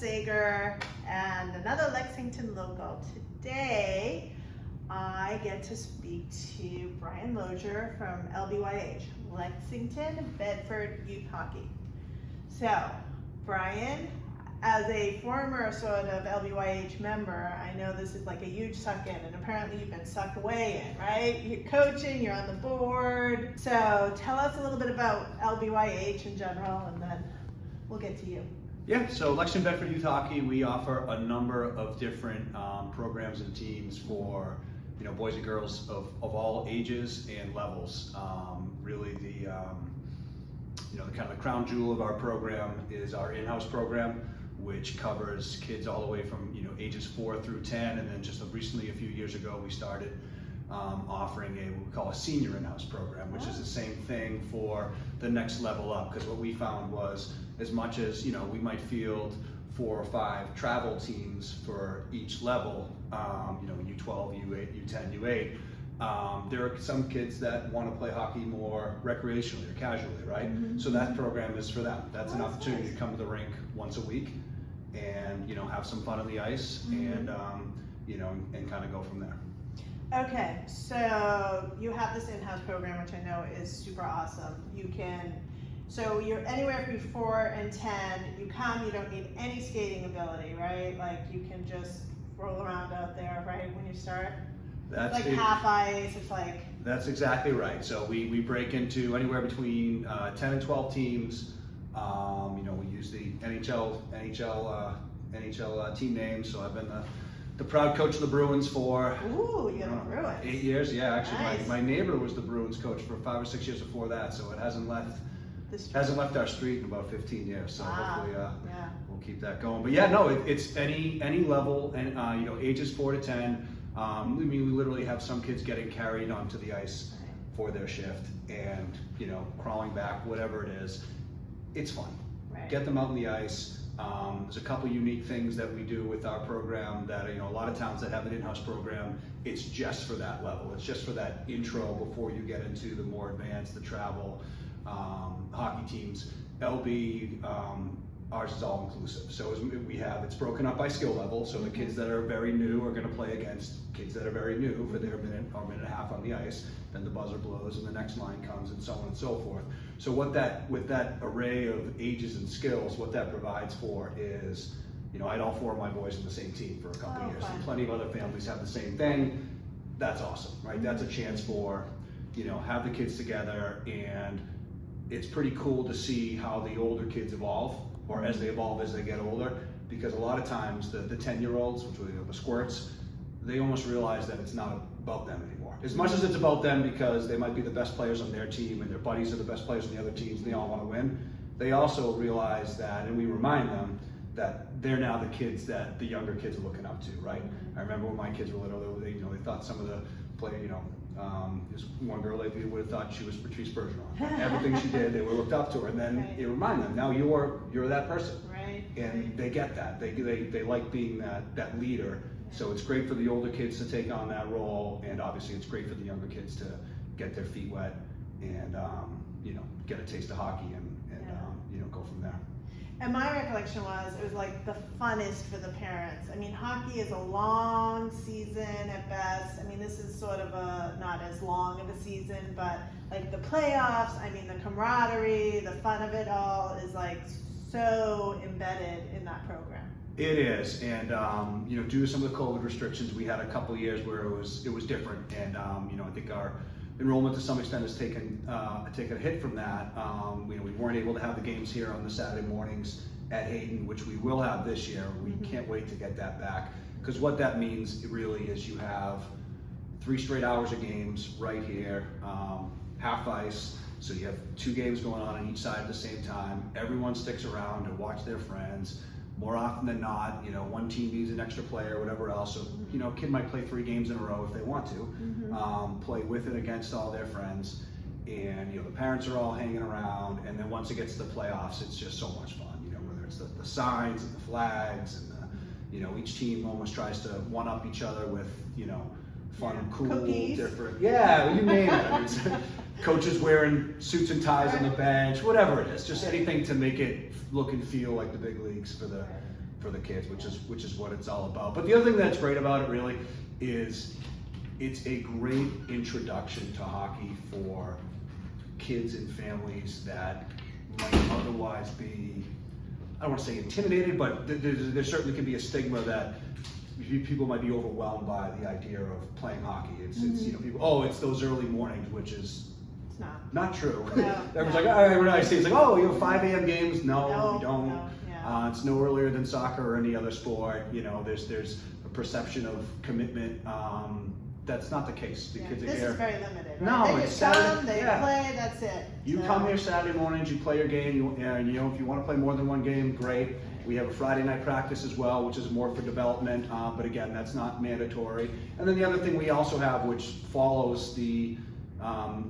Sager and another Lexington local. Today, I get to speak to Brian Lozier from LBYH, Lexington-Bedford Youth Hockey. So, Brian, as a former sort of LBYH member, I know this is like a huge suck in, and apparently you've been sucked away in, right? You're coaching, you're on the board. So tell us a little bit about LBYH in general, and then we'll get to you. Yeah, so Lexington-Bedford Youth Hockey, we offer a number of different programs and teams for boys and girls of all ages and levels. Really the kind of the crown jewel of our program is our in-house program, which covers kids all the way from ages 4 through 10, and then just recently, a few years ago, we started offering what we call a senior in-house program, which is the same thing for the next level up. Because what we found was, as much as we might field 4 or 5 travel teams for each level, U12, U8, U10, U8. There are some kids that want to play hockey more recreationally or casually, right? Mm-hmm. So that program is for them. That's an opportunity to come to the rink once a week and have some fun on the ice, mm-hmm. and kind of go from there. Okay, so you have this in-house program, which I know is super awesome. So you're anywhere from 4 and 10. You don't need any skating ability, right? Like you can just roll around out there, right? When you start. That's like half ice. It's like. That's exactly right. So we break into anywhere between 10 and 12 teams. We use the NHL team names. So I've been the proud coach of the Bruins for. Ooh, you got the Bruins. 8 years. Yeah, actually, nice. my neighbor was the Bruins coach for 5 or 6 years before that. So it hasn't left our street in about 15 years. So hopefully we'll keep that going. But yeah, no, it's any level, and ages 4 to 10. We literally have some kids getting carried onto the ice for their shift, and crawling back, whatever it is. It's fun. Right. Get them out on the ice. There's a couple unique things that we do with our program that a lot of towns that have an in-house program, it's just for that level. It's just for that intro before you get into the more advanced, the travel hockey teams. Ours is all inclusive. So it's broken up by skill level. So the kids that are very new are going to play against kids that are very new for their minute or minute and a half on the ice. Then the buzzer blows and the next line comes, and so on and so forth. So with that array of ages and skills, what that provides for is, I had all 4 of my boys in the same team for a couple of years. And plenty of other families have the same thing. That's awesome, right? Mm-hmm. That's a chance for, have the kids together, and it's pretty cool to see how the older kids evolve, or as they evolve as they get older, because a lot of times the 10-year-olds, which are the squirts, they almost realize that it's not about them anymore. As much as it's about them because they might be the best players on their team and their buddies are the best players on the other teams and they all want to win, they also realize that, and we remind them, that they're now the kids that the younger kids are looking up to, right? I remember when my kids were little, they thought some of the this one girl they would have thought she was Patrice Bergeron. Everything she did, they would have looked up to her, and then you remind them, now you're that person, right? And they get that. They like being that leader. So it's great for the older kids to take on that role, and obviously it's great for the younger kids to get their feet wet and get a taste of hockey and go from there. And my recollection was, it was like the funnest for the parents. I mean, hockey is a long season at best. I mean, this is sort of not as long of a season, but like the playoffs, I mean, the camaraderie, the fun of it all is like so embedded in that program. It is, and due to some of the COVID restrictions, we had a couple of years where it was different, and I think our enrollment to some extent has taken a hit from that. We weren't able to have the games here on the Saturday mornings at Hayden, which we will have this year. We can't wait to get that back, because what that means really is you have 3 straight hours of games right here, half ice. So you have 2 games going on each side at the same time. Everyone sticks around to watch their friends. More often than not, one team needs an extra player, whatever else. So, a kid might play 3 games in a row if they want to, play with and against all their friends. And, the parents are all hanging around. And then once it gets to the playoffs, it's just so much fun, whether it's the signs and the flags and each team almost tries to one-up each other with, fun, cool, cookies. Different. Yeah, you name it. I mean, coaches wearing suits and ties on the bench, whatever it is. Just anything to make it look and feel like the big leagues for for the kids, which is what it's all about. But the other thing that's great about it really is it's a great introduction to hockey for kids and families that might otherwise be, I don't want to say intimidated, but there certainly can be a stigma that people might be overwhelmed by the idea of playing hockey. It's people, oh, it's those early mornings, which is It's not true. No, Everyone's no. like, all right, when I say it's like, oh, you have 5 a.m. games. No, we don't. No, yeah. It's no earlier than soccer or any other sport. There's a perception of commitment. That's not the case. The kids are This here. is very limited, right? No, They it's just come, Saturday- they yeah. play, that's it. You So- come here Saturday mornings, you play your game, if you want to play more than one game, great. We have a Friday night practice as well, which is more for development, but again, that's not mandatory. And then the other thing we also have, which follows the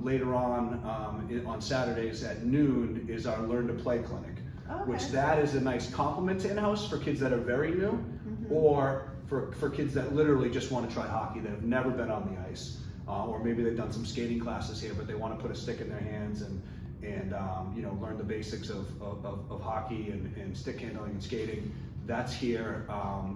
later on Saturdays at noon, is our Learn to Play clinic, Okay. which that is a nice complement to in-house for kids that are very new, or for kids that literally just want to try hockey, that have never been on the ice. Or maybe they've done some skating classes here, but they want to put a stick in their hands and learn the basics of hockey and stick handling and skating. That's here.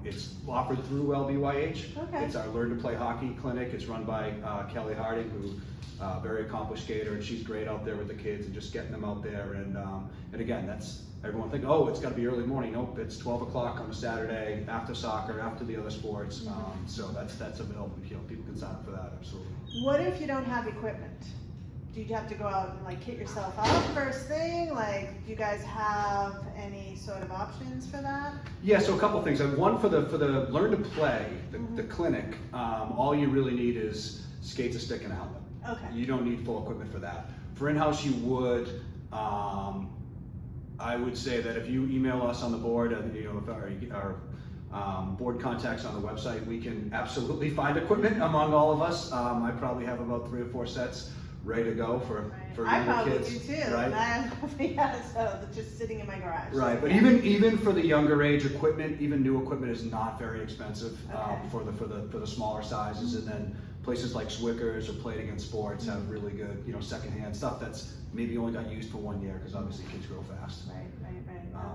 It's offered through LBYH. Okay. It's our Learn to Play Hockey clinic. It's run by Kelly Harding, who very accomplished skater, and she's great out there with the kids and just getting them out there. And again, that's everyone think, oh, it's got to be early morning. Nope, it's 12 o'clock on a Saturday after soccer, after the other sports. So that's available. People can sign up for that. Absolutely. What if you don't have equipment? Do you have to go out and like kit yourself up first thing? Like, do you guys have any sort of options for that? Yeah, so a couple things. One, for the Learn to Play, the clinic, all you really need is skates, a stick, and a helmet. Okay. You don't need full equipment for that. For in-house, you would. I would say that if you email us on the board, and if our board contacts on the website, we can absolutely find equipment among all of us. I probably have about 3 or 4 sets ready to go for I younger probably kids. do too. Right? So they're just sitting in my garage. Right, but Yeah. even for the younger age equipment, even new equipment is not very expensive for the smaller sizes. And then places like Swickers or Play It Again Sports have really good secondhand stuff that's maybe only got used for 1 year, because obviously kids grow fast. Right.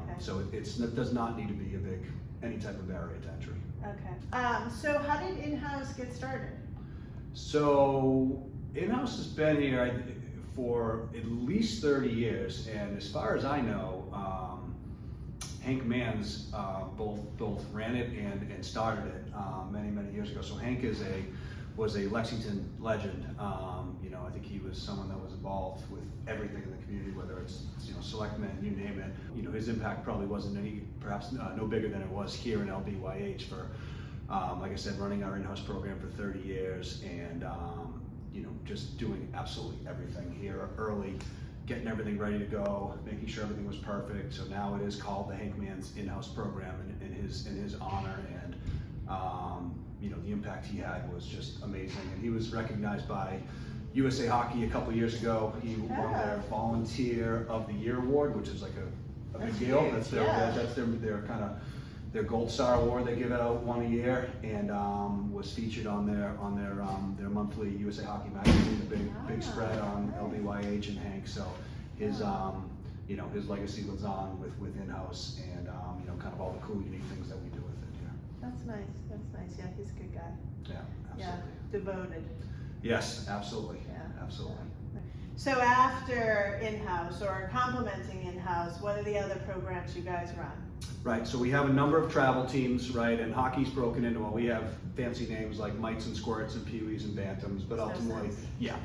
Okay. So it does not need to be any type of barrier to entry. Okay. So how did in-house get started? So in-house has been here for at least 30 years, and as far as I know, Hank Manns both ran it and started it many years ago. So Hank was a Lexington legend. I think he was someone that was involved with everything in the community, whether it's selectmen, you name it. His impact probably wasn't perhaps no bigger than it was here in LBYH for, like I said, running our in-house program for 30 years and just doing absolutely everything here early, getting everything ready to go, making sure everything was perfect. So now it is called the Hank Manns in-house program in his honor, and the impact he had was just amazing. And he was recognized by USA Hockey a couple years ago. He won their Volunteer of the Year award, which is like a big deal. huge, That's their kind of their Gold Star Award. They give it out one a year, and was featured on their monthly USA Hockey magazine, the big spread on LBYH and Hank. So his his legacy lives on with in-house and kind of all the cool unique things that we do with it. That's nice. Yeah, he's a good guy. Yeah, absolutely. Yeah, devoted. Yes, absolutely. Yeah. Absolutely. So after in-house or complementing in-house, what are the other programs you guys run? Right, so we have a number of travel teams, right, and hockey's broken into, we have fancy names like mites and squirts and peewees and bantams, but ultimately, yeah,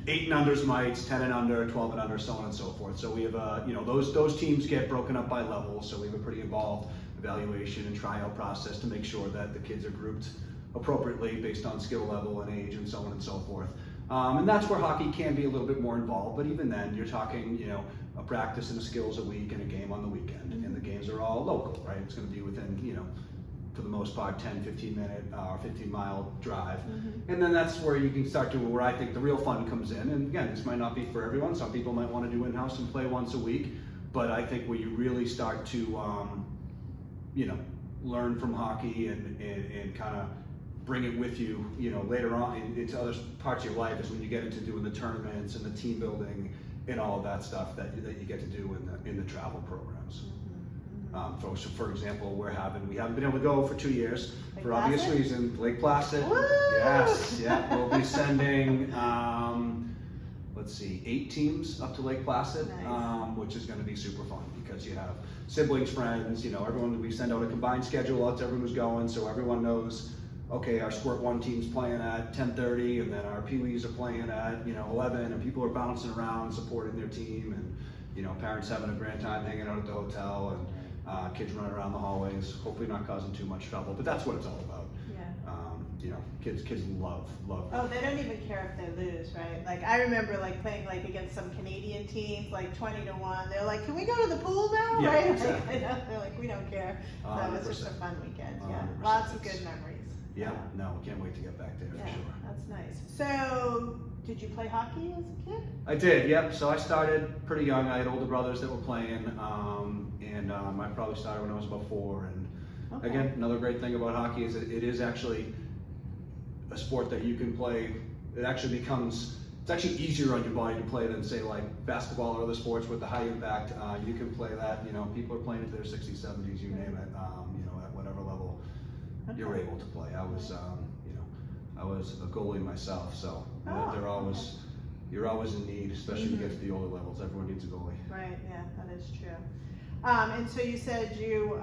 8 and unders mites, 10 and under, 12 and under, so on and so forth. So we have, those teams get broken up by levels, so we have a pretty involved evaluation and tryout process to make sure that the kids are grouped appropriately based on skill level and age and so on and so forth. And that's where hockey can be a little bit more involved, but even then, you're talking, a practice and a skills a week and a game on the weekend, and the games are all local, right? It's going to be within, for the most part, 10, 15 minute or 15 mile drive. And then that's where you can start to, where I think the real fun comes in. And again, this might not be for everyone. Some people might want to do in-house and play once a week, but I think where you really start to, learn from hockey and kind of bring it with you, later on into other parts of your life is when you get into doing the tournaments and the team building and all of that stuff that you get to do in the travel programs. For example, we haven't been able to go for 2 years Lake for obvious Placid? reasons. Lake Placid, Woo! yes, yeah, we'll be sending, let's see, 8 teams up to Lake Placid, Nice. which is gonna be super fun because you have siblings, friends, you know, everyone, we send out a combined schedule out to everyone who's going, so everyone knows, okay, our Squirt 1 team's playing at 10:30, and then our Pee-wees are playing at, 11, and people are bouncing around supporting their team, and, parents having a grand time hanging out at the hotel, and kids running around the hallways, hopefully not causing too much trouble, but that's what it's all about. Yeah. Kids love. Oh, they don't even care if they lose, right? Like, I remember like playing like against some Canadian teams, like 20-1. They're like, "Can we go to the pool now?" Yeah, right? exactly. Like, they're like, "We don't care." So it was just a 100%. fun weekend. Yeah, 100%. lots of good memories. Yeah, no, we can't wait to get back there Yeah, for sure. that's nice. So, did you play hockey as a kid? I did, yep. So I started pretty young. I had older brothers that were playing, and I probably started when I was about 4. And Okay. again, another great thing about hockey is it is actually a sport that you can play. It actually becomes, it's actually easier on your body to play than say like basketball or other sports with the high impact. You can play that, people are playing into their 60s, 70s, you name it, at whatever level you're Okay. able to play. I was a goalie myself, so Oh, you're always in need, especially when you get to the older levels. Everyone needs a goalie. Right, yeah, that is true. And so you said you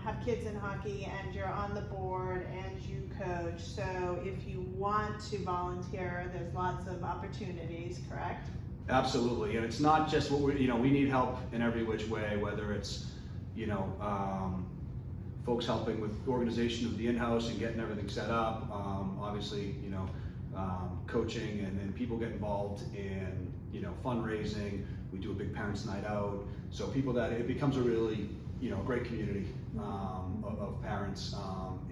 have kids in hockey and you're on the board and you coach. So if you want to volunteer, there's lots of opportunities, correct? Absolutely, and it's not just what we need help in every which way, whether it's, folks helping with organization of the in-house and getting everything set up, obviously, coaching, and then people get involved in, fundraising. We do a big parents' night out, so it becomes a really, great community of parents,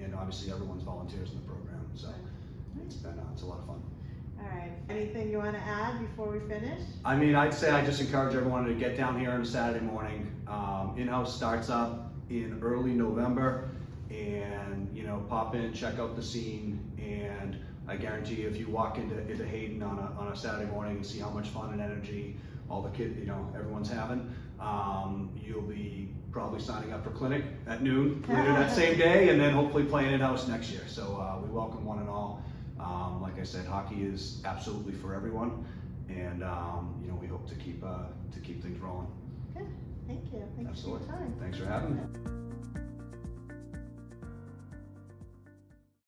and obviously everyone's volunteers in the program, so it's a lot of fun. All right, anything you want to add before we finish? I mean, I'd say I just encourage everyone to get down here on a Saturday morning. In-house starts up in early November, and pop in, check out the scene, and I guarantee you, if you walk into Hayden on a Saturday morning and see how much fun and energy all the kids, everyone's having, you'll be probably signing up for clinic at noon later that same day, and then hopefully playing in-house next year. So we welcome one and all. Like I said, hockey is absolutely for everyone, and we hope to keep things rolling. Good, thank you. Thanks Absolutely. for your time. Thanks for having me.